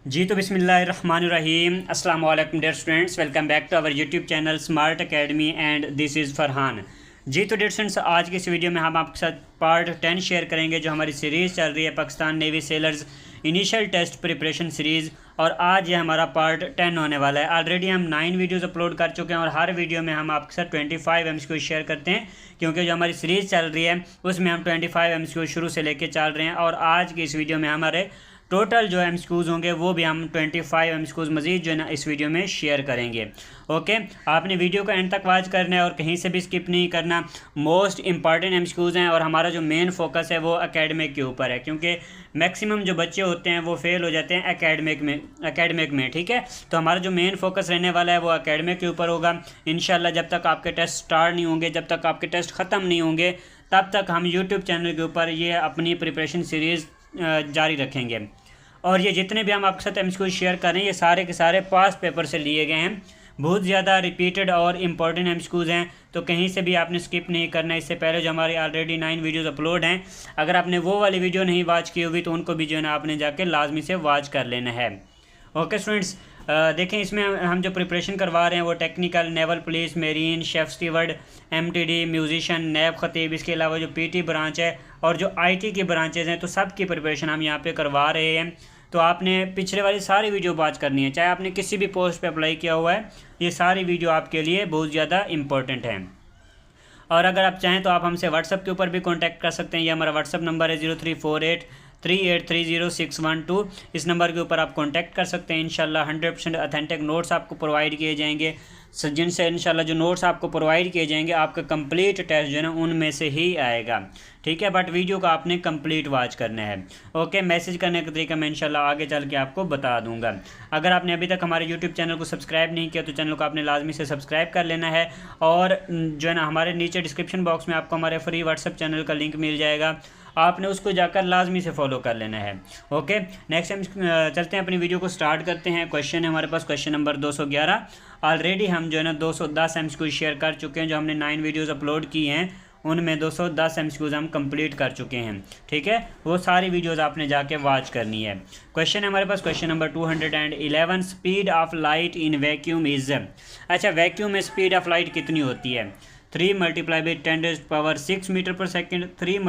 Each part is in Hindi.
जी तो बिस्मिल्लाहिर्रहमानिर्रहीम अस्सलाम वालेकुम dear students, welcome back to our YouTube channel Smart Academy and this is Farhan. जी तो डियर स्टूडेंट्स, आज की इस वीडियो में हम आपके साथ पार्ट 10 शेयर करेंगे जो हमारी सीरीज़ चल रही है Pakistan navy sailors initial test preparation series, और आज ये हमारा पार्ट 10 होने वाला है। ऑलरेडी हम 9 वीडियोस अपलोड कर चुके हैं और हर वीडियो में हम आपके साथ 25 MCQ शेयर करते हैं, क्योंकि जो हमारी सीरीज़ चल रही है उसमें हम 25 MCQ शुरू से लेके चल रहे हैं। और आज की इस वीडियो में हमारे टोटल जो MCQs होंगे वो भी हम 25 MCQs मज़ीद जो है ना इस वीडियो में शेयर करेंगे। ओके, आपने वीडियो को एंड तक वॉच करना है और कहीं से भी स्किप नहीं करना। मोस्ट इंपॉर्टेंट MCQs हैं और हमारा जो मेन फोकस है वो एकेडमिक के ऊपर है, क्योंकि मैक्सिमम जो बच्चे होते हैं वो फेल हो जाते हैं एकेडमिक में। ठीक है, तो हमारा जो मेन फोकस रहने वाला है वो एकेडमिक के ऊपर होगा। इंशाल्लाह जब तक आपके टेस्ट स्टार्ट नहीं होंगे, जब तक आपके टेस्ट ख़त्म नहीं होंगे, तब तक हम यूट्यूब चैनल के ऊपर ये अपनी प्रिपरेशन सीरीज़ जारी रखेंगे। और ये जितने भी हम आपके साथ MCQ शेयर कर रहे हैं ये सारे के सारे पास पेपर से लिए गए हैं। बहुत ज़्यादा रिपीटेड और इम्पॉर्टेंट MCQs हैं, तो कहीं से भी आपने स्किप नहीं करना। इससे पहले जो हमारे ऑलरेडी 9 वीडियोस अपलोड हैं, अगर आपने वो वाली वीडियो नहीं वॉच की हुई तो उनको भी जो है ना आपने जाके लाजमी से वॉच कर लेना है। ओके स्टूडेंट्स, देखें इसमें हम जो प्रिपरेशन करवा रहे हैं वो technical, naval police, marine, chef steward, MTD, musician, नैब खतीब, इसके अलावा जो PT ब्रांच है और जो IT की ब्रांचेज़ हैं, तो सब की प्रिपरेशन हम यहाँ पे करवा रहे हैं। तो आपने पिछले वाली सारी वीडियो वॉच करनी है, चाहे आपने किसी भी पोस्ट पे अप्लाई किया हुआ है, ये सारी वीडियो आपके लिए बहुत ज़्यादा इंपॉर्टेंट है। और अगर आप चाहें तो आप हमसे व्हाट्सअप के ऊपर भी कांटेक्ट कर सकते हैं। ये हमारा व्हाट्सअप नंबर है 03483830 इस नंबर के ऊपर आप कांटेक्ट कर सकते हैं। इंशाल्लाह 100% ऑथेंटिक नोट्स आपको प्रोवाइड किए जाएंगे, जिनसे इंशाल्लाह जो नोट्स आपको प्रोवाइड किए जाएंगे आपका कंप्लीट टेस्ट जो है ना उनमें से ही आएगा। ठीक है, बट वीडियो का आपने कंप्लीट वॉच करना है। ओके, मैसेज करने का तरीका मैं इंशाल्लाह आगे चल के आपको बता दूंगा। अगर आपने अभी तक हमारे यूट्यूब चैनल को सब्सक्राइब नहीं किया तो चैनल को आपने लाजमी से सब्सक्राइब कर लेना है। और जो है ना हमारे नीचे डिस्क्रिप्शन बॉक्स में आपको हमारे फ्री व्हाट्सअप चैनल का लिंक मिल जाएगा, आपने उसको जाकर लाजमी से फॉलो कर लेना है। ओके, नेक्स्ट टाइम चलते हैं, अपनी वीडियो को स्टार्ट करते हैं। क्वेश्चन है हमारे पास क्वेश्चन नंबर 211। ऑलरेडी हम जो है ना 210 MCQ शेयर कर चुके हैं। जो हमने 9 वीडियोस अपलोड की हैं उनमें 210 MCQs हम कंप्लीट कर चुके हैं। ठीक है, वो सारी वीडियोस आपने जाके वॉच करनी है। क्वेश्चन है हमारे पास question number 211, speed of light in vacuum is. अच्छा, वैक्यूम में स्पीड ऑफ लाइट कितनी होती है? 3 × 10⁻6 metre per second, 3 ×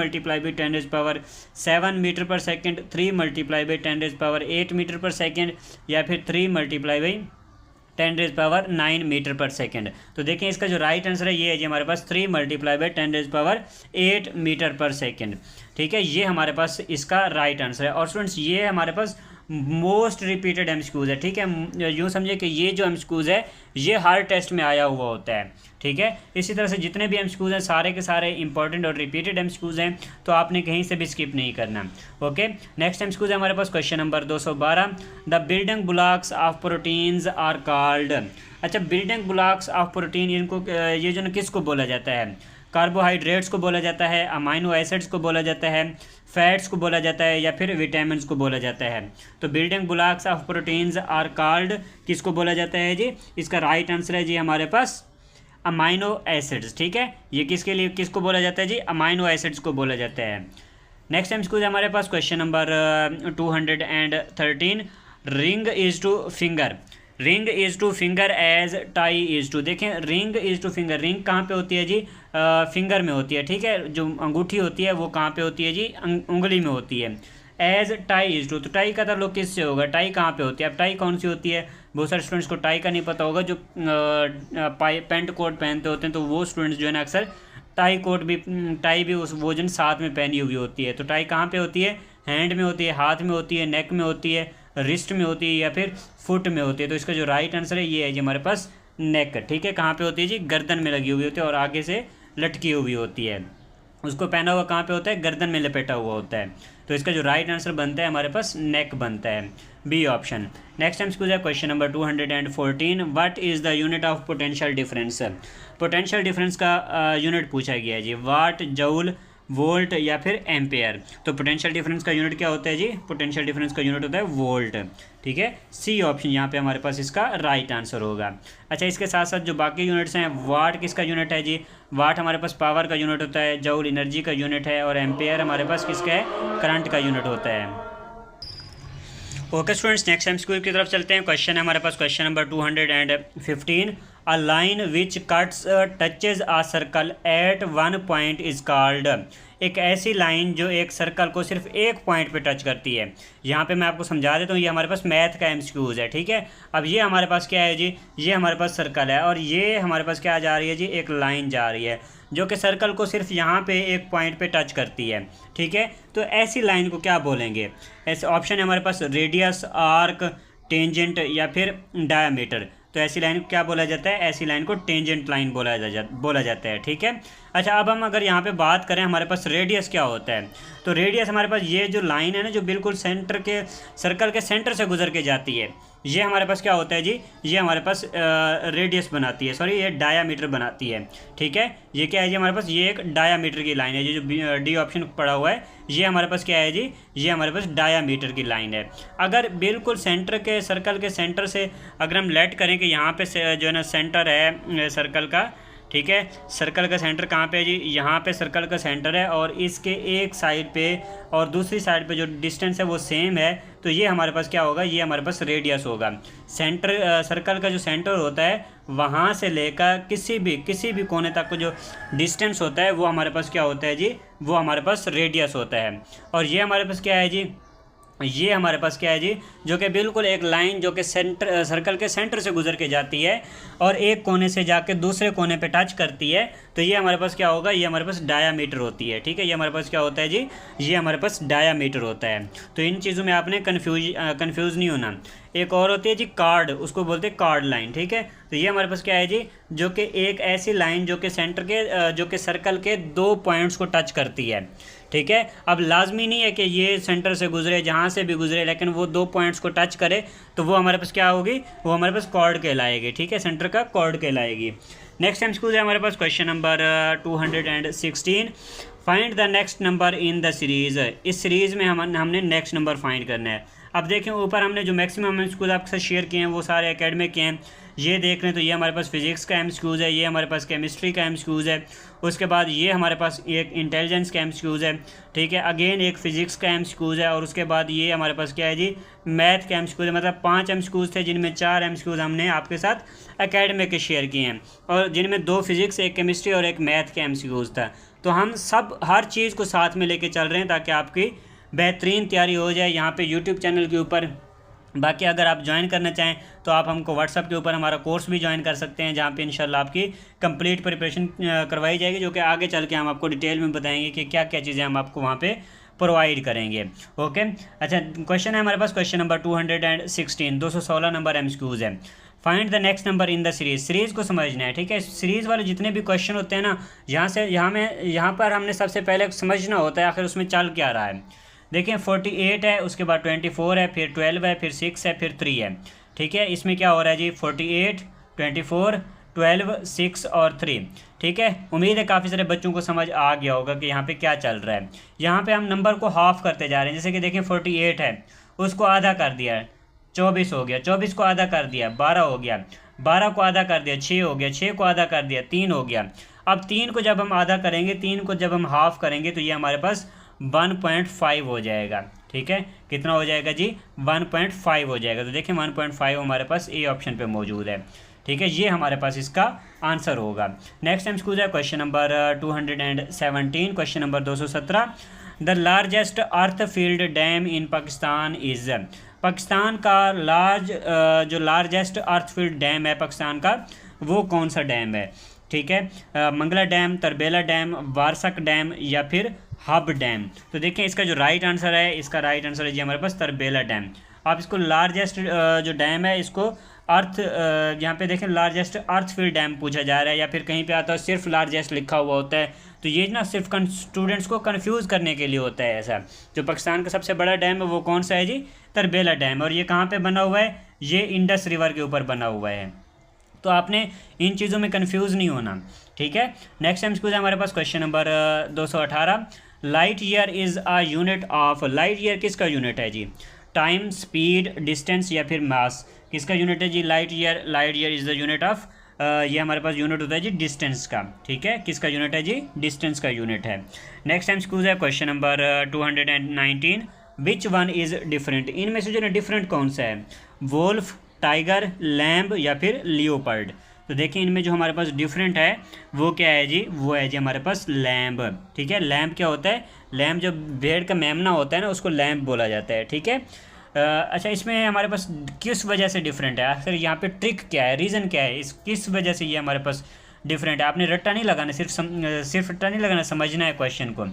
10⁻7 metre per second, 3 × 10⁸ metre per second, या फिर 3 × 10⁹ मीटर पर सेकेंड। तो देखें इसका जो राइट आंसर है ये है जी हमारे पास 3 × 10⁸ मीटर पर सेकेंड। ठीक है, ये हमारे पास इसका राइट आंसर है। और स्टूडेंट्स ये हमारे पास मोस्ट रिपीटेड MCQs है। ठीक है, यूँ समझे कि ये जो MCQs है ये हर टेस्ट में आया हुआ होता है। ठीक है, इसी तरह से जितने भी MCQs हैं सारे के सारे इंपॉर्टेंट और रिपीटेड MCQs हैं, तो आपने कहीं से भी स्किप नहीं करना। ओके, नेक्स्ट MCQs है हमारे पास question number 212, the building blocks of proteins are called. अच्छा, बिल्डिंग ब्लॉक्स ऑफ प्रोटीन, इनको ये जो ना किसको बोला जाता है? कार्बोहाइड्रेट्स को बोला जाता है, अमाइनो एसिड्स को बोला जाता है, फैट्स को बोला जाता है, या फिर विटामिन्स को बोला जाता है। तो building blocks of proteins are called किसको बोला जाता है जी? इसका राइट आंसर है जी हमारे पास अमाइनो एसिड्स। ठीक है, ये किसके लिए किसको बोला जाता है जी? अमाइनो एसिड्स को बोला जाता है। नेक्स्ट MCQ हमारे पास question number 213, ring is to finger, ring is to finger as tie is to. देखें, ring is to finger, ring कहाँ पे होती है जी? फिंगर में होती है। ठीक है, जो अंगूठी होती है वो कहाँ पे होती है जी? उंगली में होती है। एज टाई इज़ टू, तो टाई का ताल्लुक किससे होगा? टाई कहाँ पे होती है? अब टाई कौन सी होती है? बहुत सारे स्टूडेंट्स को टाई का नहीं पता होगा। जो पैंट कोट पहनते होते हैं तो वो स्टूडेंट्स जो है ना अक्सर टाई भी उस वो जन साथ में पहनी हुई होती है। तो टाई कहाँ पे होती है? हैंड में होती है, हाथ में होती है, नेक में होती है, रिस्ट में होती है, या फिर फुट में होती है। तो इसका जो राइट आंसर है ये है जी हमारे पास नेक। ठीक है, कहाँ पे होती है जी? गर्दन में लगी हुई होती है और आगे से लटकी हुई होती है। उसको पहना हुआ कहाँ पे होता है? गर्दन में लपेटा हुआ होता है। तो इसका जो राइट आंसर बनता है हमारे पास नेक बनता है, बी ऑप्शन। नेक्स्ट MCQ है question number 214, what is the unit of potential difference. Potential difference का यूनिट पूछा गया है जी, वाट, जूल, वोल्ट, या फिर एम्पेयर। तो पोटेंशियल डिफरेंस का यूनिट क्या होता है जी? पोटेंशियल डिफरेंस का यूनिट होता है वोल्ट। ठीक है, सी ऑप्शन यहाँ पे हमारे पास इसका राइट आंसर होगा। अच्छा, इसके साथ साथ जो बाकी यूनिट्स हैं, वाट किसका यूनिट है जी? वाट हमारे पास पावर का यूनिट होता है, जूल एनर्जी का यूनिट है, और एम्पेयर हमारे पास किसका है? करंट का यूनिट होता है। ओके स्टूडेंट्स, नेक्स्ट एमसीक्यू की तरफ चलते हैं। क्वेश्चन है हमारे पास question number 215। A line which cuts touches a circle at one point is called. एक ऐसी लाइन जो एक सर्कल को सिर्फ एक पॉइंट पे टच करती है। यहाँ पे मैं आपको समझा देता हूँ, ये हमारे पास मैथ का एमसीक्यूज है, ठीक है। अब ये हमारे पास क्या है जी, ये हमारे पास सर्कल है और ये हमारे पास क्या जा रही है जी, एक लाइन जा रही है जो कि सर्कल को सिर्फ यहाँ पे एक पॉइंट पे टच करती है, ठीक है। तो ऐसी लाइन को क्या बोलेंगे? ऐसे ऑप्शन है हमारे पास रेडियस, आर्क, टेंजेंट या फिर डायमीटर। तो ऐसी लाइन को क्या बोला जाता है? ऐसी लाइन को टेंजेंट लाइन बोला जाता है, ठीक है। अच्छा, अब हम अगर यहाँ पे बात करें हमारे पास रेडियस क्या होता है, तो रेडियस हमारे पास ये जो लाइन है ना, जो बिल्कुल सेंटर के सर्कल के सेंटर से गुजर के जाती है, ये हमारे पास क्या होता है जी, ये हमारे पास रेडियस बनाती है, सॉरी ये डायामीटर बनाती है, ठीक है। ये क्या है जी हमारे पास, ये एक डायामीटर की लाइन है। ये जो डी ऑप्शन पड़ा हुआ है ये हमारे पास क्या है जी, ये हमारे पास डायामीटर की लाइन है। अगर बिल्कुल सेंटर के सर्कल के सेंटर से अगर हम लेट करें कि यहाँ पे जो है ना सेंटर है सर्कल का, ठीक है। सर्कल का सेंटर कहाँ पे है जी, यहाँ पे सर्कल का सेंटर है और इसके एक साइड पे और दूसरी साइड पे जो डिस्टेंस है वो सेम है, तो ये हमारे पास क्या होगा, ये हमारे पास रेडियस होगा। सेंटर सर्कल का जो सेंटर होता है वहाँ से लेकर किसी भी कोने तक को जो डिस्टेंस होता है वो हमारे पास क्या होता है जी, वो हमारे पास रेडियस होता है। और ये हमारे पास क्या है जी, ये हमारे पास क्या है जी, जो कि बिल्कुल एक लाइन जो कि सेंटर सर्कल के सेंटर से गुजर के जाती है और एक कोने से जाके दूसरे कोने पे टच करती है, तो ये हमारे पास क्या होगा, ये हमारे पास डायामीटर होती है, ठीक है। ये हमारे पास क्या होता है जी, ये हमारे पास डायामीटर होता है। तो इन चीज़ों में आपने कन्फ्यूज़ नहीं होना। एक और होती है जी कार्ड, उसको बोलते हैं कार्ड लाइन, ठीक है। तो ये हमारे पास क्या है जी, जो कि एक ऐसी लाइन जो कि सेंटर के जो कि सर्कल के दो पॉइंट्स को टच करती है, ठीक है। अब लाजमी नहीं है कि ये सेंटर से गुजरे, जहाँ से भी गुजरे, लेकिन वो दो पॉइंट्स को टच करे तो वो हमारे पास क्या होगी, वो हमारे पास कॉर्ड कहलाएगी, ठीक है। सेंटर का कॉर्ड कहलाएगी। नेक्स्ट एमसीक्यू है हमारे पास question number 216। Find the next number in the series. इस सीरीज़ में हमने नेक्स्ट नंबर फाइंड करना है। अब देखें ऊपर हमने जो मैक्सिमम एमसीक्यूज आपके साथ शेयर किए हैं वो सारे एकेडमिक के हैं। ये देख लें तो ये हमारे पास फिजिक्स का एमसीक्यूज है, ये हमारे पास केमिस्ट्री का एमसीक्यूज है, उसके बाद ये हमारे पास एक इंटेलिजेंस का एमसीक्यूज है, ठीक है। अगेन एक फिजिक्स का एमसीक्यूज है और उसके बाद ये हमारे पास क्या है जी, मैथ का एमसीक्यूज है। मतलब 5 एमसीक्यूज थे जिनमें 4 एमसीक्यूज हमने आपके साथ एकेडमिक के शेयर किए हैं और जिनमें 2 फिजिक्स, एक केमिस्ट्री और एक मैथ का एमसीक्यूज था। तो हम सब हर चीज़ को साथ में लेके चल रहे हैं ताकि आपकी बेहतरीन तैयारी हो जाए यहाँ पे यूट्यूब चैनल के ऊपर। बाकी अगर आप ज्वाइन करना चाहें तो आप हमको व्हाट्सअप के ऊपर हमारा कोर्स भी ज्वाइन कर सकते हैं, जहाँ पे इंशाल्लाह आपकी कंप्लीट प्रिपरेशन करवाई जाएगी, जो कि आगे चल के हम आपको डिटेल में बताएंगे कि क्या क्या चीज़ें हम आपको वहाँ पे प्रोवाइड करेंगे। ओके, अच्छा क्वेश्चन है हमारे पास क्वेश्चन नंबर 216, 216 नंबर एमसीक्यूज है। Find the next number in the series. Series को समझना है, ठीक है। सीरीज़ वाले जितने भी क्वेश्चन होते हैं ना, यहाँ पर हमने सबसे पहले समझना होता है आखिर उसमें चल क्या रहा है। देखिए 48 है, उसके बाद 24 है, फिर 12 है, फिर 6 है, फिर 3 है, ठीक है। इसमें क्या हो रहा है जी, 48, 24, 12, 6 और 3, ठीक है। उम्मीद है काफ़ी सारे बच्चों को समझ आ गया होगा कि यहाँ पे क्या चल रहा है। यहाँ पे हम नंबर को हाफ करते जा रहे हैं। जैसे कि देखिए 48 है, उसको आधा कर दिया, 24 हो गया, 24 को आधा कर दिया, 12 हो गया, 12 को आधा कर दिया, 6 हो गया, 6 को आधा कर दिया, 3 हो गया। अब 3 को जब हम आधा करेंगे, 3 को जब हम हाफ करेंगे तो ये हमारे पास 1.5 हो जाएगा, ठीक है। कितना हो जाएगा जी, 1.5 हो जाएगा। तो देखिए 1.5 हमारे पास ए ऑप्शन पे मौजूद है, ठीक है। ये हमारे पास इसका आंसर होगा। नेक्स्ट एमसीक्यू है question number 217, question number 217। The largest earth field dam in Pakistan is. Pakistan का जो लार्जेस्ट अर्थ फील्ड डैम है पाकिस्तान का, वो कौन सा डैम है, ठीक है। Mangla dam, Tarbela dam, Warsak dam या फिर हब डैम। तो देखिए इसका जो राइट आंसर है, इसका राइट आंसर है जी हमारे पास तरबेला डैम। आप इसको लार्जेस्ट जो डैम है इसको अर्थ, यहाँ पे देखें लार्जेस्ट अर्थ फील्ड डैम पूछा जा रहा है, या फिर कहीं पे आता है सिर्फ लार्जेस्ट लिखा हुआ होता है। तो ये ना सिर्फ स्टूडेंट्स को कंफ्यूज करने के लिए होता है ऐसा। जो पाकिस्तान का सबसे बड़ा डैम है वो कौन सा है जी, तरबेला डैम। और ये कहाँ पे बना हुआ है, ये इंडस रिवर के ऊपर बना हुआ है। तो आपने इन चीज़ों में कंफ्यूज नहीं होना, ठीक है। नेक्स्ट एमसीक्यू है हमारे पास question number 218। Light year is a unit of. Light year किसका यूनिट है जी, टाइम, स्पीड, डिस्टेंस या फिर मास, किसका यूनिट है जी light year. Light year is the unit of, ये हमारे पास यूनिट होता है जी डिस्टेंस का, ठीक है। किसका यूनिट है जी, डिस्टेंस का यूनिट है। नेक्स्ट एमसीक्यू है question number 219। Which one is different, इनमें से जो ना डिफरेंट कौन सा है, वोल्फ, टाइगर, लैम्ब या फिर लियोपर्ड। तो देखिए इनमें जो हमारे पास डिफरेंट है वो क्या है जी, वो है जी हमारे पास लैम्ब। ठीक है, लैम्ब क्या होता है, लैम्ब जो भेड़ का मेमना होता है ना उसको लैम्ब बोला जाता है। ठीक है, अच्छा इसमें हमारे पास किस वजह से डिफरेंट है, आखिर यहाँ पे ट्रिक क्या है, रीज़न क्या है, इस किस वजह से ये हमारे पास डिफरेंट है। आपने रट्टा नहीं लगाना, सिर्फ रट्टा नहीं लगाना, समझना है क्वेश्चन को।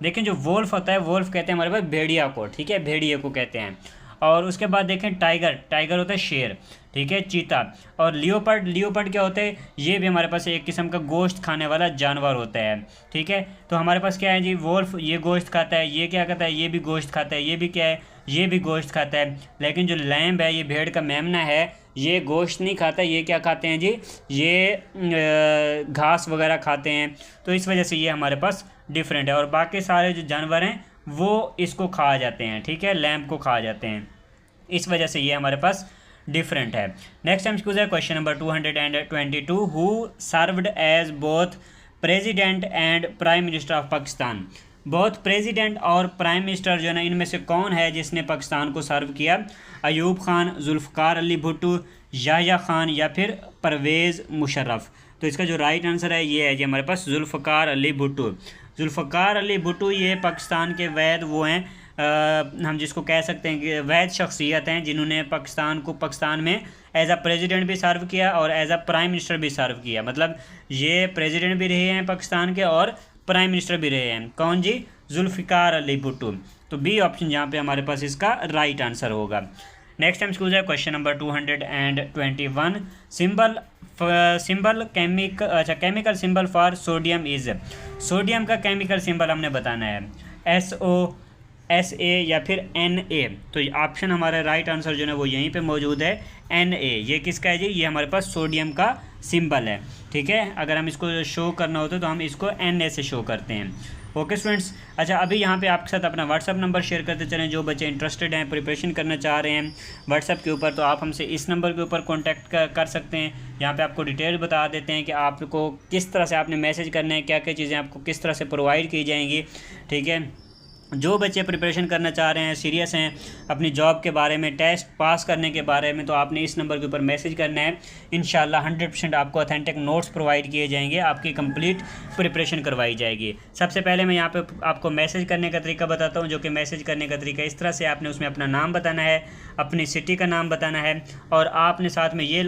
देखें जो वोल्फ होता है, वोल्फ कहते हैं हमारे पास भेड़िया को, ठीक है, भेड़िए को कहते हैं। और उसके बाद देखें टाइगर, टाइगर होता है शेर, ठीक है, चीता। और लियोपर्ड, लियोपर्ड क्या होता है, ये भी हमारे पास एक किस्म का गोश्त खाने वाला जानवर होता है। ठीक है, तो हमारे पास क्या है जी, वोल्फ ये गोश्त खाता है, ये क्या खाता है, ये भी गोश्त खाता है, ये भी क्या है, ये भी गोश्त खाता है। लेकिन जो लैम्ब है, ये भेड़ का मेमना है, ये गोश्त नहीं खाता, ये क्या खाते हैं जी, ये घास वगैरह खाते हैं। तो इस वजह से ये हमारे पास डिफरेंट है, और बाकी सारे जो जानवर हैं वो इसको खा जाते हैं। ठीक है, लैम्ब को खा जाते हैं, इस वजह से ये हमारे पास डिफरेंट है। नेक्स्ट टाइम है question number 222, who served as both president and prime minister of Pakistan. Both president और प्राइम मिनिस्टर जो है ना, इनमें से कौन है जिसने पाकिस्तान को सर्व किया, अयूब खान, जुल्फ़िकार अली भुट्टो, याह्या खान या फिर परवेज़ मुशर्रफ। तो इसका जो राइट आंसर है ये है जी हमारे पास जुल्फ़िकार अली भुट्टो। जुल्फ़िकार अली भुट्टो ये पाकिस्तान के वैद वो हैं, हम जिसको कह सकते हैं कि वैद शख्सियत हैं, जिन्होंने पाकिस्तान में एज अ प्रेसिडेंट भी सर्व किया और एज अ प्राइम मिनिस्टर भी सर्व किया। मतलब ये प्रेसिडेंट भी रहे हैं पाकिस्तान के और प्राइम मिनिस्टर भी रहे हैं। कौन जी, जुल्फ़िकार अली भुट्टो। तो बी ऑप्शन यहाँ पे हमारे पास इसका राइट आंसर होगा। नेक्स्ट टाइम स्कूल है question number 221, symbol chemical symbol for sodium is. Sodium का केमिकल सिंबल हमने बताना है, SO, SA या फिर Na। तो ऑप्शन हमारा राइट आंसर जो है वो यहीं पे मौजूद है, Na। ये किसका है जी, ये हमारे पास सोडियम का सिंबल है। ठीक है, अगर हम इसको शो करना होता है तो हम इसको Na से शो करते हैं। ओके स्टूडेंट्स, अच्छा अभी यहाँ पे आपके साथ अपना व्हाट्सअप नंबर शेयर करते चलें। जो बच्चे इंटरेस्टेड हैं, प्रिपरेशन करना चाह रहे हैं व्हाट्सअप के ऊपर, तो आप हमसे इस नंबर के ऊपर कॉन्टैक्ट कर सकते हैं। यहाँ पे आपको डिटेल बता देते हैं कि आपको किस तरह से आपने मैसेज करना है, क्या क्या चीज़ें आपको किस तरह से प्रोवाइड की जाएंगी। ठीक है, जो बच्चे प्रिपरेशन करना चाह रहे हैं, सीरियस हैं अपनी जॉब के बारे में, टेस्ट पास करने के बारे में, तो आपने इस नंबर के ऊपर मैसेज करना है। इंशाल्लाह 100% आपको ऑथेंटिक नोट्स प्रोवाइड किए जाएंगे, आपकी कंप्लीट प्रिपरेशन करवाई जाएगी। सबसे पहले मैं यहाँ पे आपको मैसेज करने का तरीका बताता हूँ, जो कि मैसेज करने का तरीका इस तरह से, आपने उसमें अपना नाम बताना है, अपनी सिटी का नाम बताना है, और आपने साथ में ये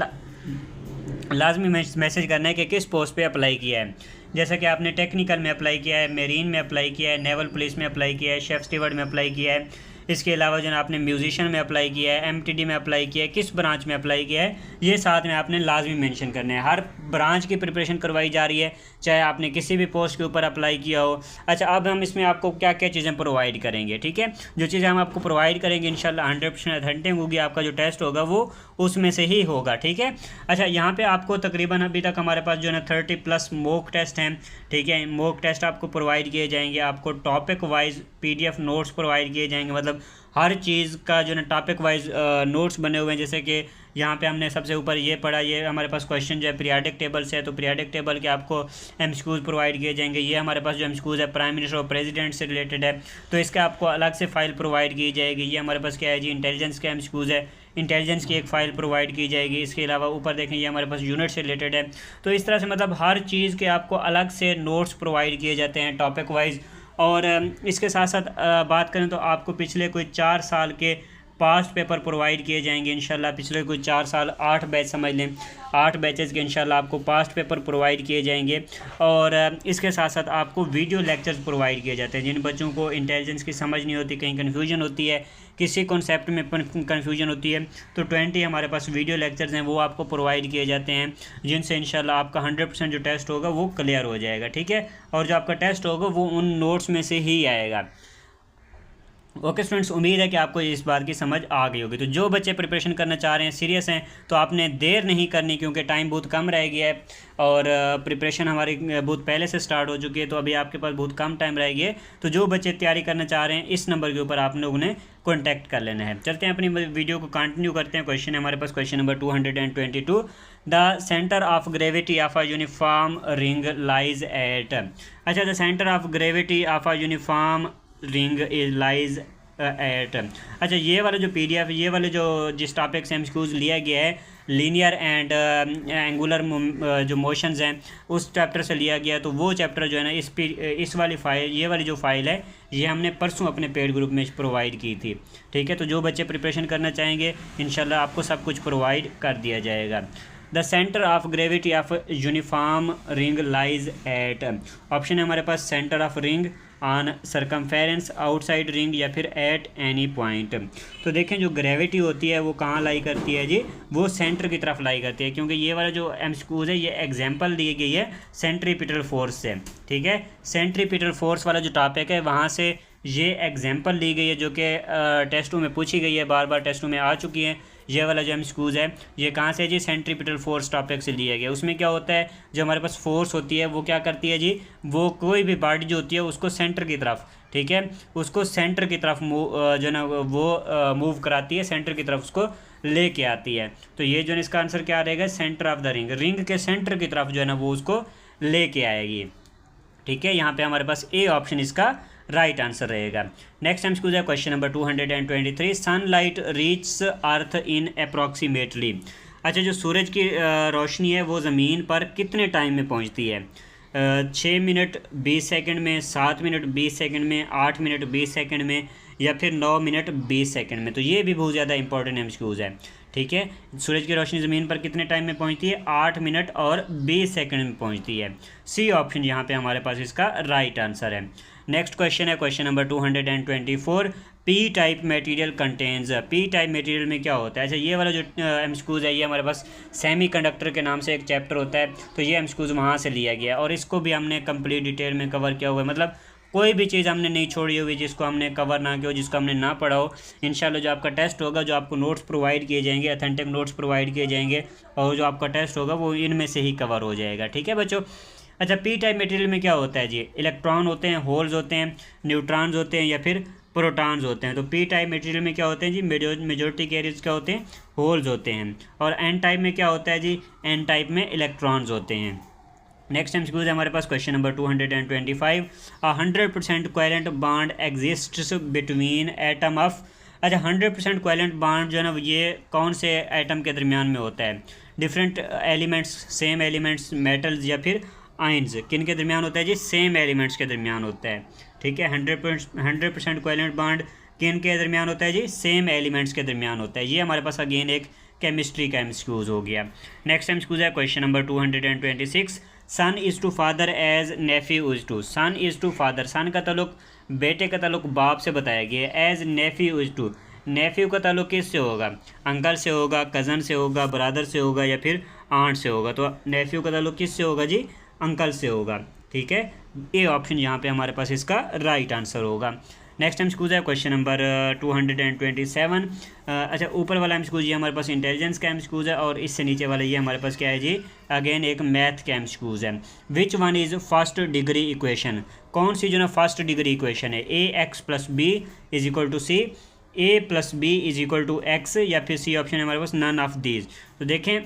लाजमी मैसेज करना है कि किस पोस्ट पे अप्लाई किया है। जैसा कि आपने टेक्निकल में अप्लाई किया है, मेरीन में अप्लाई किया है, नेवल पुलिस में अप्लाई किया है, शेफ स्टीवर्ड में अप्लाई किया है, इसके अलावा जो है आपने म्यूजिशियन में अप्लाई किया है, MTD में अप्लाई किया है, किस ब्रांच में अप्लाई किया है, ये साथ में आपने लाजमी मेंशन करना है। हर ब्रांच की प्रिपरेशन करवाई जा रही है, चाहे आपने किसी भी पोस्ट के ऊपर अप्लाई किया हो। अच्छा, अब हम इसमें आपको क्या क्या चीज़ें प्रोवाइड करेंगे। ठीक है, जो चीज़ें हम आपको प्रोवाइड करेंगे इंशाल्लाह 100% ऑथेंटिक होगी, आपका जो टेस्ट होगा वो उसमें से ही होगा। ठीक है, अच्छा यहाँ पे आपको तकरीबन अभी तक हमारे पास जो है 30+ मॉक टेस्ट हैं। ठीक है, मॉक टेस्ट आपको प्रोवाइड किए जाएंगे, आपको topic wise PDF notes provide किए जाएंगे। मतलब हर चीज़ का जो है टॉपिक वाइज नोट्स बने हुए हैं। जैसे कि यहाँ पे हमने सबसे ऊपर ये पढ़ा, ये हमारे पास क्वेश्चन जो है पीरियाडिक टेबल से है, तो पीरियाडिक टेबल के आपको MCQs प्रोवाइड किए जाएंगे। ये हमारे पास जो MCQs है प्राइम मिनिस्टर और प्रेसिडेंट से रिलेटेड है, तो इसका आपको अलग से फ़ाइल प्रोवाइड की जाएगी। ये हमारे पास क्या है जी, इंटेलिजेंस के MCQs है, इंटेलिजेंस की एक फ़ाइल प्रोवाइड की जाएगी। इसके अलावा ऊपर देखें ये हमारे पास यूनिट से रिलेटेड है। तो इस तरह से मतलब हर चीज़ के आपको अलग से नोट्स प्रोवाइड किए जाते हैं टॉपिक वाइज। और इसके साथ साथ बात करें तो आपको पिछले कोई 4 साल के पास्ट पेपर प्रोवाइड किए जाएंगे इंशाल्लाह। पिछले कोई 4 साल 8 बैच समझ लें, 8 बैचेज़ के इंशाल्लाह आपको पास्ट पेपर प्रोवाइड किए जाएंगे। और इसके साथ साथ आपको वीडियो लेक्चर्स प्रोवाइड किए जाते हैं। जिन बच्चों को इंटेलिजेंस की समझ नहीं होती, कहीं कन्फ्यूजन होती है, किसी कॉन्सेप्ट में कन्फ्यूजन होती है, तो 20 हमारे पास वीडियो लेक्चर्स हैं, वो आपको प्रोवाइड किए जाते हैं, जिनसे इंशाल्लाह आपका 100% जो टेस्ट होगा वो क्लियर हो जाएगा। ठीक है, और जो आपका टेस्ट होगा वो उन नोट्स में से ही आएगा। ओके स्टूडेंट्स, उम्मीद है कि आपको इस बात की समझ आ गई होगी। तो जो बच्चे प्रिपरेशन करना चाह रहे हैं, सीरियस हैं, तो आपने देर नहीं करनी, क्योंकि टाइम बहुत कम रह गया है और प्रिपरेशन हमारी बहुत पहले से स्टार्ट हो चुकी है, तो अभी आपके पास बहुत कम टाइम रह गया है। तो जो बच्चे तैयारी करना चाह रहे हैं, इस नंबर के ऊपर आप लोगों ने कॉन्टैक्ट कर लेना है। चलते हैं अपनी वीडियो को कंटिन्यू करते हैं। क्वेश्चन है हमारे पास question number 222, the centre of gravity of a uniform ring lies at. अच्छा, the centre of gravity of a uniform ring is lies at. अच्छा, ये वाला जो PDF, ये वाले जो जिस टॉपिक से MCQs लिया गया है, लीनियर एंड एंगुलर जो मोशंस हैं, उस चैप्टर से लिया गया। तो वो चैप्टर जो है ना, इस वाली फाइल, ये वाली जो फाइल है, ये हमने परसों अपने पेड ग्रुप में प्रोवाइड की थी। ठीक है, तो जो बच्चे प्रिपरेशन करना चाहेंगे इंशाल्लाह आपको सब कुछ प्रोवाइड कर दिया जाएगा। The centre of gravity of uniform ring lies at. Option है हमारे पास centre of ring, on circumference, outside ring, या फिर एट एनी पॉइंट। तो देखें, जो ग्रेविटी होती है वो कहाँ लाई करती है जी, वो सेंटर की तरफ लाई करती है, क्योंकि ये वाला जो MCQs है ये एग्जाम्पल दी गई है सेंट्रीपिटल फोर्स से। ठीक है, सेंट्रीपिटल फोर्स वाला जो टॉपिक है वहाँ से ये एग्जाम्पल ली गई है, जो कि टेस्टों में पूछी गई है, बार बार टेस्टों में आ चुकी है। ये वाला जो MCQs है ये कहाँ से जी, सेंट्रीपिटल फोर्स टॉपिक से लिया गया। उसमें क्या होता है, जो हमारे पास फोर्स होती है वो क्या करती है जी, वो कोई भी बॉडी जो होती है उसको सेंटर की तरफ, ठीक है, उसको सेंटर की तरफ जो ना वो मूव कराती है, सेंटर की तरफ उसको लेके आती है। तो ये जो है इसका आंसर क्या रहेगा, centre of the ring, ring के सेंटर की तरफ जो है ना वो उसको लेके आएगी। ठीक है, यहाँ पे हमारे पास ए ऑप्शन इसका राइट आंसर रहेगा। नेक्स्ट MCQ है क्वेश्चन नंबर 223, सनलाइट रीच्स अर्थ इन अप्रॉक्सीमेटली। अच्छा, जो सूरज की रोशनी है वो ज़मीन पर कितने टाइम में पहुंचती है, 6 मिनट 20 सेकंड में, 7 मिनट 20 सेकंड में, 8 मिनट 20 सेकंड में, या फिर 9 मिनट 20 सेकंड में। तो ये भी बहुत ज़्यादा इंपॉर्टेंट MCQs है। ठीक है, सूरज की रोशनी ज़मीन पर कितने टाइम में पहुंचती है, 8 मिनट और 20 सेकंड में पहुंचती है। सी ऑप्शन यहाँ पे हमारे पास इसका राइट आंसर है। नेक्स्ट क्वेश्चन है question number 224, P type material contains. P type material में क्या होता है। अच्छा, ये वाला जो MCQs है ये हमारे पास सेमीकंडक्टर के नाम से एक चैप्टर होता है, तो ये MCQs वहाँ से लिया गया और इसको भी हमने कंप्लीट डिटेल में कवर किया हुआ है। मतलब कोई भी चीज़ हमने नहीं छोड़ी हुई जिसको हमने कवर ना किया हो, जिसको हमने ना पढ़ा हो। इंशाल्लाह जो आपका टेस्ट होगा, जो आपको नोट्स प्रोवाइड किए जाएंगे, अथेंटिक नोट्स प्रोवाइड किए जाएंगे, और जो आपका टेस्ट होगा वो इनमें से ही कवर हो जाएगा। ठीक है बच्चों। अच्छा, पी टाइप मटेरियल में क्या होता है जी, इलेक्ट्रॉन होते हैं, होल्स होते हैं, न्यूट्रॉन्स होते हैं, या फिर प्रोटॉन्स होते हैं। तो पी टाइप मटेरियल में क्या होते हैं जी, मेजॉरिटी कैरियर्स क्या होते हैं, होल्स होते हैं। और एन टाइप में क्या होता है जी, एन टाइप में इलेक्ट्रॉन्स होते हैं। नेक्स्ट MCQ है हमारे पास question number 225, 100% covalent bond exists between atom of. अच्छा, 100% कोवेलेंट बॉन्ड जो है ना ये कौन से एटम के दरमियान में होता है, different elements, same elements, metals, या फिर आइंस, किन के दरमियान होता है जी, सेम एलिमेंट्स के दरमियान होता है। ठीक है, 100% कोवेलेंट बॉन्ड किन के दरमियान होता है जी, सेम एलिमेंट्स के दरमियान होता है। ये हमारे पास अगेन एक केमिस्ट्री का MCQs हो गया। नेक्स्ट MCQ है question number 226, son is to father as nephew is to. Son is to father, son का ताल्लुक बेटे का ताल्लुक बाप से बताया गया है। As nephew is to, nephew का ताल्लुक किससे होगा, अंकल से होगा, कज़न से होगा, ब्रदर से होगा, या फिर आंट से होगा। तो नेफ्यू का ताल्लुक किससे होगा जी, अंकल से होगा। ठीक है, ए ऑप्शन यहाँ पे हमारे पास इसका राइट आंसर होगा। नेक्स्ट MCQ है क्वेश्चन नंबर 227। अच्छा, ऊपर वाला MCQ ये हमारे पास इंटेलिजेंस का MCQ है, और इससे नीचे वाला ये हमारे पास क्या है जी, अगेन एक मैथ का MCQ है। Which one is first degree equation, कौन सी जो ना फर्स्ट डिग्री इक्वेशन है, AX + B = C, A + B = X, या फिर सी ऑप्शन है हमारे पास नन ऑफ दीज। तो देखें,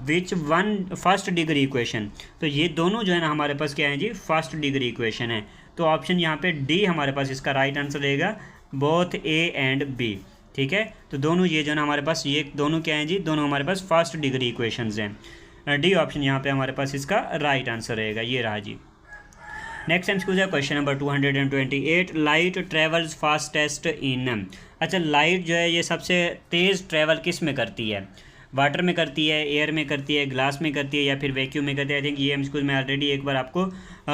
which one first degree equation, तो ये दोनों जो है ना हमारे पास क्या है जी, फर्स्ट डिग्री इक्वेशन है। तो ऑप्शन यहाँ पे डी हमारे पास इसका राइट आंसर रहेगा, बोथ A एंड B। ठीक है, तो दोनों ये जो ना हमारे पास, ये दोनों क्या हैं जी, दोनों हमारे पास फर्स्ट डिग्री इक्वेशंस हैं। डी ऑप्शन यहाँ पे हमारे पास इसका राइट आंसर रहेगा, ये रहा जी। नेक्स्ट MCQ है question number 228, light travels fastest in. अच्छा, लाइट जो है ये सबसे तेज़ ट्रेवल किस में करती है, वाटर में करती है, एयर में करती है, ग्लास में करती है, या फिर वैक्यूम में करती है। आई थिंक ये MCQ मैं ऑलरेडी एक बार आपको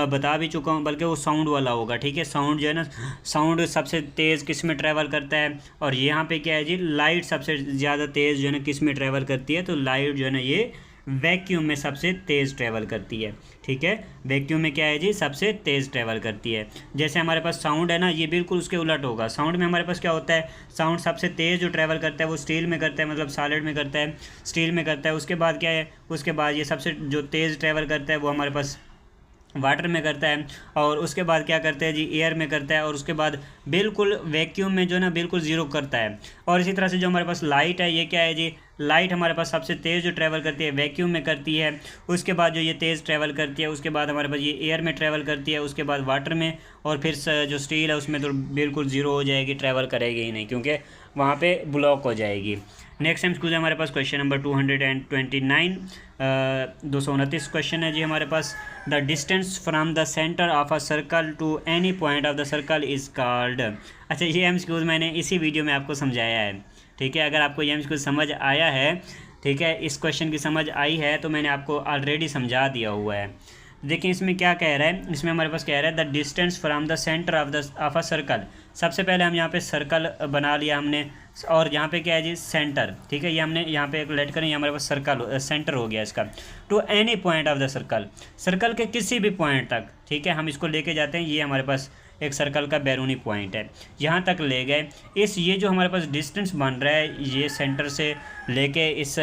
बता भी चुका हूँ, बल्कि वो साउंड वाला होगा। ठीक है, साउंड जो है ना, साउंड सबसे तेज़ किस में ट्रैवल करता है, और यहाँ पे क्या है जी, लाइट सबसे ज़्यादा तेज़ जो है ना किस में ट्रैवल करती है। तो लाइट जो है ना ये वैक्यूम में सबसे तेज़ ट्रैवल करती है। ठीक है, वैक्यूम में क्या है जी, सबसे तेज़ ट्रैवल करती है। जैसे हमारे पास साउंड है ना, ये बिल्कुल उसके उलट होगा। साउंड में हमारे पास क्या होता है, साउंड सबसे तेज़ जो ट्रैवल करता है वो स्टील में करता है, मतलब सॉलिड में करता है, स्टील में करता है। उसके बाद क्या है, उसके बाद ये सबसे जो तेज़ ट्रैवल करता है वो हमारे पास वाटर में करता है, और उसके बाद क्या करता है जी, एयर में करता है, और उसके बाद बिल्कुल वैक्यूम में जो ना बिल्कुल ज़ीरो करता है। और इसी तरह से जो हमारे पास लाइट है ये क्या है जी, लाइट हमारे पास सबसे तेज़ जो ट्रैवल करती है वैक्यूम में करती है, उसके बाद जो ये तेज़ ट्रैवल करती है, उसके बाद हमारे पास ये एयर में ट्रैवल करती है, उसके बाद वाटर में, और फिर जो स्टील है उसमें तो बिल्कुल ज़ीरो हो जाएगी, ट्रैवल करेगी ही नहीं क्योंकि वहाँ पे ब्लॉक हो जाएगी। नेक्स्ट टाइम स्कूल हमारे पास क्वेश्चन नंबर 229, 229 क्वेश्चन है जी हमारे पास। The distance from the centre of a circle to any point of the circle is called. अच्छा, ये एमसीक्यूज मैंने इसी वीडियो में आपको समझाया है, ठीक है। अगर आपको ये एमसीक्यूज समझ आया है, ठीक है, इस क्वेश्चन की समझ आई है तो मैंने आपको ऑलरेडी समझा दिया हुआ है। देखिए इसमें क्या कह रहा है, इसमें हमारे पास कह रहा है the distance from the centre of a circle. सबसे पहले हम यहाँ पे सर्कल बना लिया हमने, और यहाँ पे क्या है जी सेंटर, ठीक है। ये हमने यहाँ पे एक लेट करें, ये हमारे पास सर्कल सेंटर हो गया इसका। To any point of the circle, circle के किसी भी पॉइंट तक, ठीक है, हम इसको लेके जाते हैं। ये हमारे पास एक सर्कल का बैरूनी पॉइंट है, यहाँ तक ले गए। ये जो हमारे पास डिस्टेंस बन रहा है ये सेंटर से लेके इस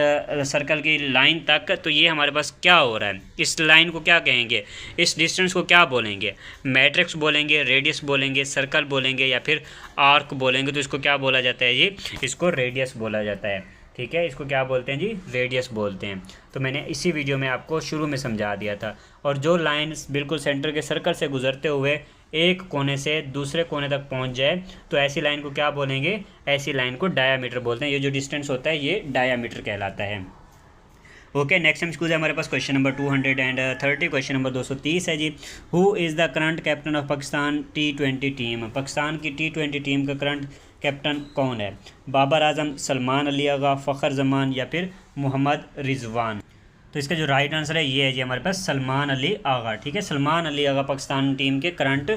सर्कल की लाइन तक, तो ये हमारे पास क्या हो रहा है, इस लाइन को क्या कहेंगे, इस डिस्टेंस को क्या बोलेंगे, मैट्रिक्स बोलेंगे, रेडियस बोलेंगे, सर्कल बोलेंगे या फिर आर्क बोलेंगे। तो इसको क्या बोला जाता है जी, इसको रेडियस बोला जाता है, ठीक है। इसको क्या बोलते हैं जी, रेडियस बोलते हैं। तो मैंने इसी वीडियो में आपको शुरू में समझा दिया था। और जो लाइन बिल्कुल सेंटर के सर्कल से गुजरते हुए एक कोने से दूसरे कोने तक पहुंच जाए तो ऐसी लाइन को क्या बोलेंगे, ऐसी लाइन को डायामीटर बोलते हैं। ये जो डिस्टेंस होता है ये डायामीटर कहलाता है। ओके, नेक्स्ट टाइम स्कूल है हमारे पास क्वेश्चन नंबर 230, क्वेश्चन नंबर 230 है जी। Who is the current captain of Pakistan T20 team. Pakistan की T20 टीम का करंट कैप्टन कौन है? बाबर आजम, सलमान अली आगा, फ़खर जमान या फिर मोहम्मद रिजवान। तो इसका जो राइट आंसर है ये है जी हमारे पास सलमान अली आगा, ठीक है। सलमान अली आगा पाकिस्तान टीम के करंट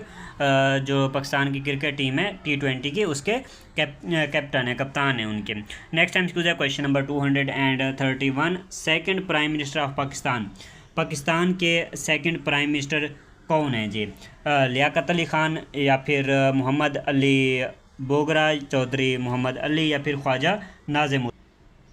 जो पाकिस्तान की क्रिकेट टीम है T20 की, उसके कैप्टन है, कप्तान है उनके। नेक्स्ट टाइम स्कूल है question number 231, second prime minister of Pakistan. Pakistan के सेकंड प्राइम मिनिस्टर कौन है जी? लियाकत अली ख़ान या फिर मोहम्मद अली बोगरा चौधरी, मोहम्मद अली या फिर ख्वाजा नाज़िम।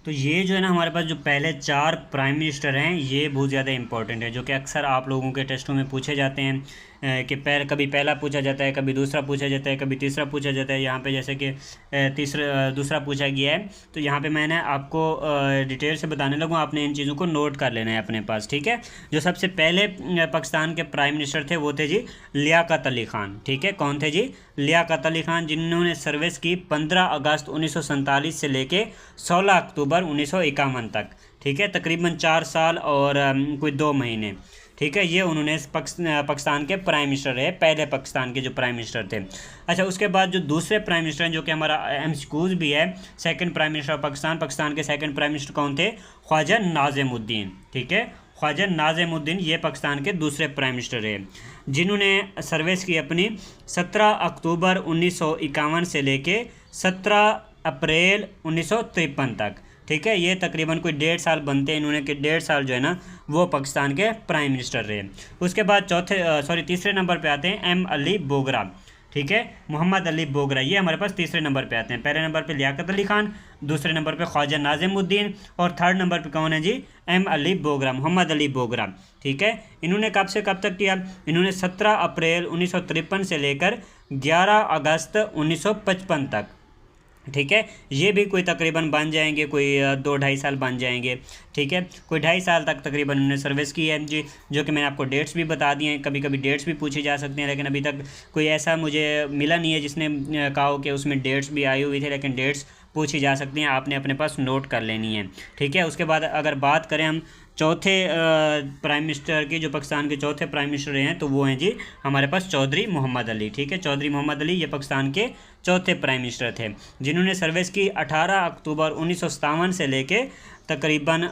तो ये जो है ना हमारे पास जो पहले 4 प्राइम मिनिस्टर हैं ये बहुत ज़्यादा इंपॉर्टेंट है, जो कि अक्सर आप लोगों के टेस्टों में पूछे जाते हैं कि कभी पहला पूछा जाता है, कभी दूसरा पूछा जाता है, कभी तीसरा पूछा जाता है। यहाँ पे जैसे कि दूसरा पूछा गया है, तो यहाँ पे मैंने आपको डिटेल से बताने लगूँ, आपने इन चीज़ों को नोट कर लेना है अपने पास, ठीक है। जो सबसे पहले पाकिस्तान के प्राइम मिनिस्टर थे वो थे जी लियाकत अली ख़ान, ठीक है। कौन थे जी? लियाकत अली ख़ान, जिन्होंने सर्विस की 15 अगस्त 1947 से लेके 16 अक्टूबर 1951 तक, ठीक है। तकरीबन 4 साल और कोई 2 महीने, ठीक है। ये उन्होंने पाकिस्तान के प्राइम मिनिस्टर रहे, पहले पाकिस्तान के जो प्राइम मिनिस्टर थे। अच्छा, उसके बाद जो दूसरे प्राइम मिनिस्टर हैं, जो कि हमारा एमसीक्यूज भी है, second prime minister of Pakistan, Pakistan के सेकंड प्राइम मिनिस्टर कौन थे? ख्वाजा नाज़िमुद्दीन, ठीक है। ख्वाजा नाज़िमुद्दीन ये पाकिस्तान के दूसरे प्राइम मिनिस्टर रहे, जिन्होंने सर्विस की अपनी 17 अक्टूबर 1951 से लेके 17 अप्रैल 1953 तक, ठीक है। ये तकरीबन कोई 1.5 साल बनते हैं इन्होंने, कि 1.5 साल जो है ना वो पाकिस्तान के प्राइम मिनिस्टर रहे। उसके बाद तीसरे नंबर पे आते हैं एम अली बोगरा, ठीक है। मोहम्मद अली बोगरा ये हमारे पास तीसरे नंबर पे आते हैं। पहले नंबर पे लियाकत अली ख़ान, दूसरे नंबर पे ख्वाजा नाज़िमुद्दीन और थर्ड नंबर पे कौन है जी? एम अली बोगरा, मोहम्मद अली बोगरा, ठीक है। इन्होंने कब से कब तक किया? इन्होंने 17 अप्रैल 1953 से लेकर 11 अगस्त 1955 तक, ठीक है। ये भी कोई तकरीबन बन जाएंगे, कोई 2-2.5 साल बन जाएंगे, ठीक है। कोई 2.5 साल तक तकरीबन उन्होंने सर्विस की है जी, जो कि मैंने आपको डेट्स भी बता दिए हैं। कभी कभी डेट्स भी पूछी जा सकती हैं, लेकिन अभी तक कोई ऐसा मुझे मिला नहीं है जिसने कहा हो कि उसमें डेट्स भी आई हुई थी, लेकिन डेट्स पूछी जा सकती हैं, आपने अपने पास नोट कर लेनी है, ठीक है। उसके बाद अगर बात करें हम चौथे प्राइम मिनिस्टर की, जो पाकिस्तान के चौथे प्राइम मिनिस्टर हैं, तो वो हैं जी हमारे पास चौधरी मोहम्मद अली, ठीक है। चौधरी मोहम्मद अली ये पाकिस्तान के चौथे प्राइम मिनिस्टर थे, जिन्होंने सर्विस की 18 अक्टूबर 1957 से लेके तकरीबन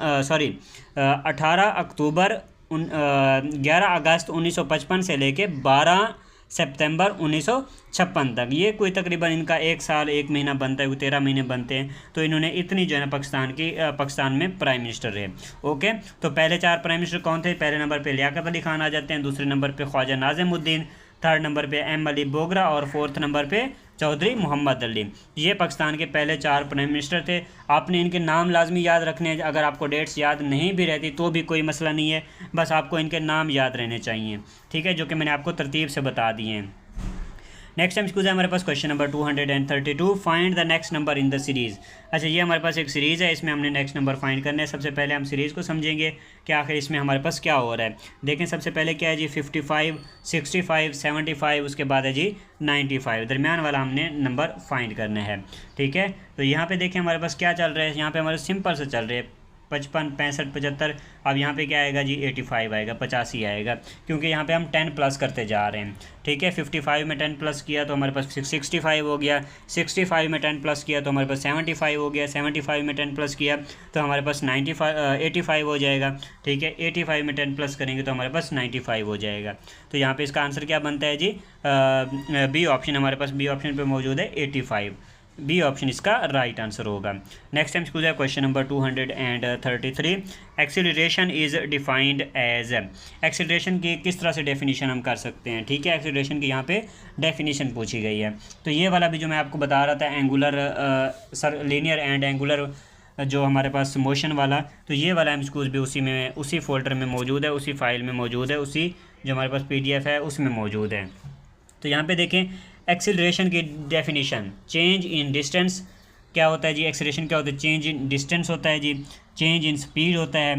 18 अक्टूबर 11 अगस्त 1955 से लेके 12 सितंबर 1956 तक। ये कोई तकरीबन इनका 1 साल 1 महीना बनता है, वो 13 महीने बनते हैं। तो इन्होंने इतनी जो है ना पाकिस्तान में प्राइम मिनिस्टर रहे। ओके, तो पहले 4 प्राइम मिनिस्टर कौन थे? पहले नंबर पे लियाकत अली ख़ान आ जाते हैं, दूसरे नंबर पे ख्वाजा नाज़िमुद्दीन, थर्ड नंबर पे एम अली बोगरा और फोर्थ नंबर पे चौधरी मोहम्मद अली। ये पाकिस्तान के पहले 4 प्राइम मिनिस्टर थे। आपने इनके नाम लाजमी याद रखने हैं। अगर आपको डेट्स याद नहीं भी रहती तो भी कोई मसला नहीं है, बस आपको इनके नाम याद रहने चाहिए, ठीक है, जो कि मैंने आपको तरतीब से बता दिए हैं। नेक्स्ट एमसीक्यूज है हमारे पास question number 232, find the next number in the series. अच्छा, ये हमारे पास एक सीरीज़ है, इसमें हमने नेक्स्ट नंबर फाइंड करना है। सबसे पहले हम सीरीज़ को समझेंगे कि आखिर इसमें हमारे पास क्या हो रहा है। देखें सबसे पहले क्या है जी 55, 65, 75, उसके बाद है जी 95, दरमियान वाला हमने नंबर फाइंड करना है। ठीक है, तो यहाँ पे देखें हमारे पास क्या चल रहा है, यहाँ पे हमारे सिंपल से चल रहे हैं 55, 65, 75। अब यहाँ पे क्या आएगा जी 85 आएगा, 85 आएगा, क्योंकि यहाँ पे हम 10 प्लस करते जा रहे हैं। ठीक है, 55 में 10 प्लस किया तो हमारे पास 65 हो गया, 65 में 10 प्लस किया तो हमारे पास 75 हो गया, 75 में 10 प्लस किया तो हमारे पास 85 हो जाएगा। ठीक है, 85 में 10 प्लस करेंगे तो हमारे पास 95 हो जाएगा। तो यहाँ पे इसका आंसर क्या बनता है जी, बी ऑप्शन हमारे पास बी ऑप्शन पे मौजूद है 85। बी ऑप्शन इसका राइट आंसर होगा। नेक्स्ट टाइम स्कूल है question number 233, acceleration is defined as. Acceleration की किस तरह से डेफिनेशन हम कर सकते हैं। ठीक है, एक्सीलरेशन की यहाँ पे डेफिनेशन पूछी गई है। तो ये वाला भी जो मैं आपको बता रहा था एंगुलर लीनियर एंड एंगुलर जो हमारे पास मोशन वाला, तो ये वाला एमसीक्यूज भी उसी फोल्डर में मौजूद है, उसी फाइल में मौजूद है, उसी जो हमारे पास PDF है उसमें मौजूद है। तो यहाँ पे देखें एक्सीलरेशन की डेफिनेशन, चेंज इन डिस्टेंस क्या होता है जी, एक्सीलरेशन क्या होता है, चेंज इन डिस्टेंस होता है जी, चेंज इन स्पीड होता है,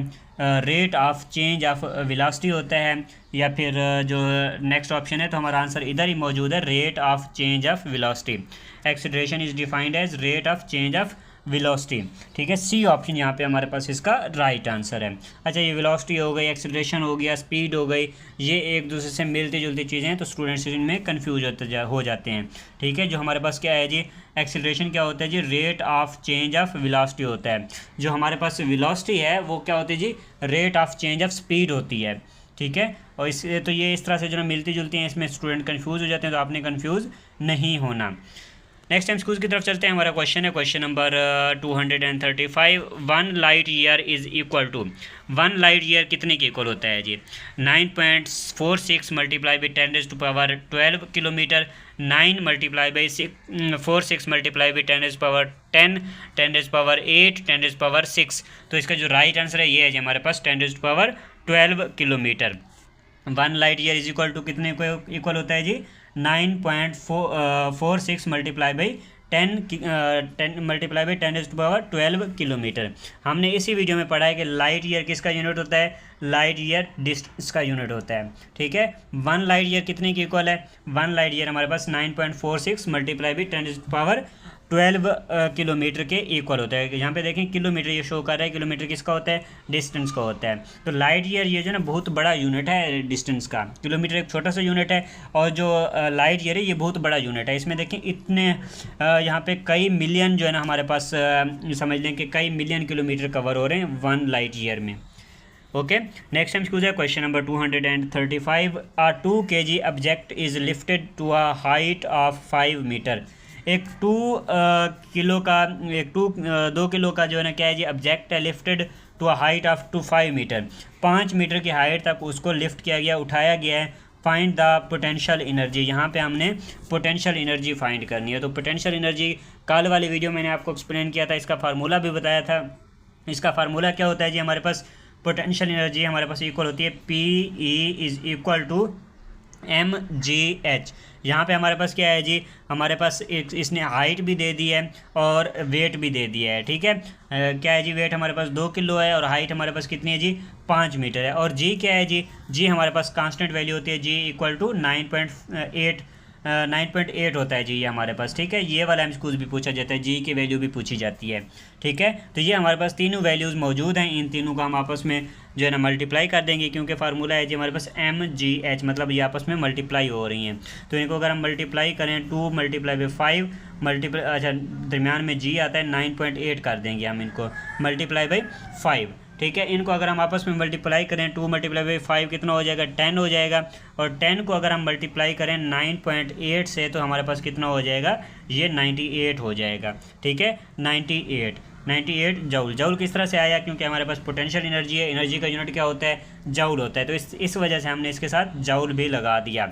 rate of change of velocity होता है, या फिर जो नेक्स्ट ऑप्शन है तो हमारा आंसर इधर ही मौजूद है, rate of change of velocity. Acceleration is defined as rate of change of velocity. ठीक है, सी ऑप्शन यहाँ पे हमारे पास इसका राइट आंसर है। अच्छा, ये वेलोसिटी हो गई, एक्सीलरेशन हो गया, स्पीड हो गई, ये एक दूसरे से मिलती जुलती चीज़ें हैं, तो स्टूडेंट्स इनमें कन्फ्यूज हो जाते हैं। ठीक है, जो हमारे पास क्या है जी, एक्सीलरेशन क्या होता है जी, rate of change of velocity होता है। जो हमारे पास वेलोसिटी है वो क्या होती है जी, rate of change of speed होती है। ठीक है, और इससे तो ये इस तरह से जो मिलती जुलती हैं, इसमें स्टूडेंट कन्फ्यूज़ हो जाते हैं, तो आपने कन्फ्यूज़ नहीं होना। नेक्स्ट टाइम स्कूल की तरफ चलते हैं। हमारा क्वेश्चन है question number 235, 1 light year is equal to, 1 light year कितने के इक्वल होता है जी, 9.46 multiply by 10⁻12 kilometre, 9 multiply by 46 multiply by 10⁻10, 10⁻8, 10⁻6। तो इसका जो राइट आंसर है ये है जी हमारे पास 10⁻12 kilometre. 1 light year is equal to कितने को इक्वल होता है जी, 9.46 multiply by 10 multiply by 10⁻12 kilometre. हमने इसी वीडियो में पढ़ा है कि लाइट ईयर किसका यूनिट होता है, लाइट ईयर डिस्टेंस का यूनिट होता है। ठीक है, 1 लाइट ईयर कितने की इक्वल है, 1 लाइट ईयर हमारे पास 9.46 मल्टीप्लाई बाई 10⁻12 किलोमीटर के इक्वल होता है। यहाँ पे देखें किलोमीटर ये शो कर रहा है, किलोमीटर किसका होता है, डिस्टेंस का होता है। तो लाइट ईयर ये जो ना बहुत बड़ा यूनिट है डिस्टेंस का, किलोमीटर एक छोटा सा यूनिट है, और जो लाइट ईयर है ये बहुत बड़ा यूनिट है। इसमें देखें इतने यहाँ पे कई मिलियन जो है ना हमारे पास समझ लें कि कई मिलियन किलोमीटर कवर हो रहे हैं 1 लाइट ईयर में। ओके, नेक्स्ट टाइम स्कूल है question number 235, a 2 kg object is lifted to a height of 5 metre. एक 2 किलो का जो है ना क्या है जी ऑब्जेक्ट है, lifted to a height of 5 metre, 5 metre की हाइट तक उसको लिफ्ट किया गया, उठाया गया है। फाइंड द पोटेंशियल एनर्जी, यहाँ पे हमने पोटेंशियल एनर्जी फाइंड करनी है। तो पोटेंशियल एनर्जी कल वाली वीडियो मैंने आपको एक्सप्लेन किया था, इसका फार्मूला भी बताया था। इसका फार्मूला क्या होता है जी, हमारे पास पोटेंशियल एनर्जी हमारे पास इक्वल होती है PE is equal to mgh। यहाँ पे हमारे पास क्या है जी, हमारे पास एक इसने हाइट भी दे दी है और वेट भी दे दिया है। ठीक है, क्या है जी, वेट हमारे पास 2 किलो है और हाइट हमारे पास कितनी है जी 5 मीटर है। और जी क्या है जी, जी हमारे पास कांस्टेंट वैल्यू होती है, जी इक्वल टू 9.8 होता है जी ये हमारे पास। ठीक है, ये वाला एमसीक्यूज भी पूछा जाता है, जी की वैल्यू भी पूछी जाती है। ठीक है, तो ये हमारे पास तीनों वैल्यूज़ मौजूद हैं, इन तीनों को हम आपस में जो है ना मल्टीप्लाई कर देंगे, क्योंकि फार्मूला है जी हमारे पास mgh, मतलब ये आपस में मल्टीप्लाई हो रही हैं। तो इनको अगर हम मल्टीप्लाई करें 2 मल्टीप्लाई बाई 5 मल्टीप्लाई, अच्छा दरमियान में जी आता है 9.8 कर देंगे हम इनको मल्टीप्लाई बाई 5। ठीक है, इनको अगर हम आपस में मल्टीप्लाई करें 2 मल्टीप्लाई बाई 5 कितना हो जाएगा, 10 हो जाएगा। और 10 को अगर हम मल्टीप्लाई करें 9.8 से तो हमारे पास कितना हो जाएगा, ये 98 हो जाएगा। ठीक है, 98 जूल। जूल किस तरह से आया, क्योंकि हमारे पास पोटेंशियल एनर्जी है, एनर्जी का यूनिट क्या होता है, जूल होता है, तो इस वजह से हमने इसके साथ जूल भी लगा दिया।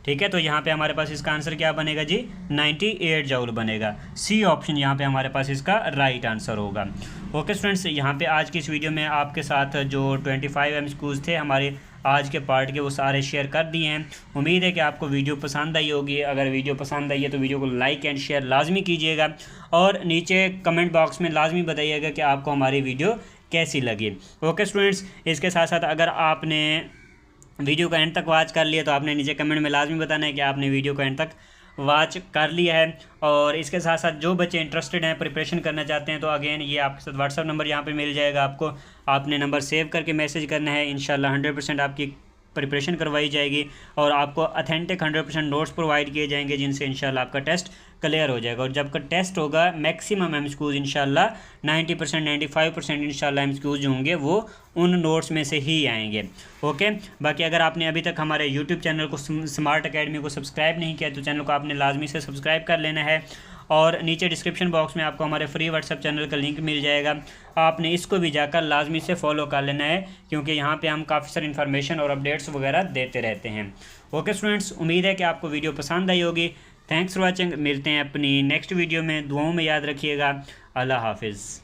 ठीक है, तो यहाँ पे हमारे पास इसका आंसर क्या बनेगा जी, 98 जूल बनेगा। सी ऑप्शन यहाँ पे हमारे पास इसका राइट आंसर होगा। ओके स्टूडेंट्स, यहाँ पे आज की इस वीडियो में आपके साथ जो 25 एमसीक्यूज थे हमारे आज के पार्ट के वो सारे शेयर कर दिए हैं। उम्मीद है कि आपको वीडियो पसंद आई होगी। अगर वीडियो पसंद आई है तो वीडियो को लाइक एंड शेयर लाजमी कीजिएगा और नीचे कमेंट बॉक्स में लाजमी बताइएगा कि आपको हमारी वीडियो कैसी लगी। ओके स्टूडेंट्स, इसके साथ साथ अगर आपने वीडियो को एंड तक वॉच कर लिया तो आपने नीचे कमेंट में लाजमी बताना है कि आपने वीडियो को एंड तक वॉच कर लिया है। और इसके साथ साथ जो बच्चे इंटरेस्टेड हैं, प्रिपरेशन करना चाहते हैं, तो अगेन ये आपके साथ व्हाट्सअप नंबर यहाँ पे मिल जाएगा आपको। आपने नंबर सेव करके मैसेज करना है। इंशाल्लाह 100% आपकी प्रिपरेशन करवाई जाएगी और आपको ऑथेंटिक 100% नोट्स प्रोवाइड किए जाएंगे जिनसे इंशाल्लाह आपका टेस्ट क्लियर हो जाएगा। और जब का टेस्ट होगा मैक्सिमम एमसीक्यूज़ इंशाल्लाह 90% 95% इंशाल्लाह एमसीक्यूज़ जो होंगे वो उन नोट्स में से ही आएंगे। ओके, बाकी अगर आपने अभी तक हमारे यूट्यूब चैनल को स्मार्ट अकेडमी को सब्सक्राइब नहीं किया तो चैनल को आपने लाजमी से सब्सक्राइब कर लेना है। और नीचे डिस्क्रिप्शन बॉक्स में आपको हमारे फ्री व्हाट्सएप चैनल का लिंक मिल जाएगा, आपने इसको भी जाकर लाजमी से फॉलो कर लेना है क्योंकि यहाँ पे हम काफ़ी सारी इन्फॉर्मेशन और अपडेट्स वगैरह देते रहते हैं। ओके स्टूडेंट्स, उम्मीद है कि आपको वीडियो पसंद आई होगी। Thanks for watching. मिलते हैं अपनी नेक्स्ट वीडियो में। दुआओं में याद रखिएगा। अल्लाह हाफिज़।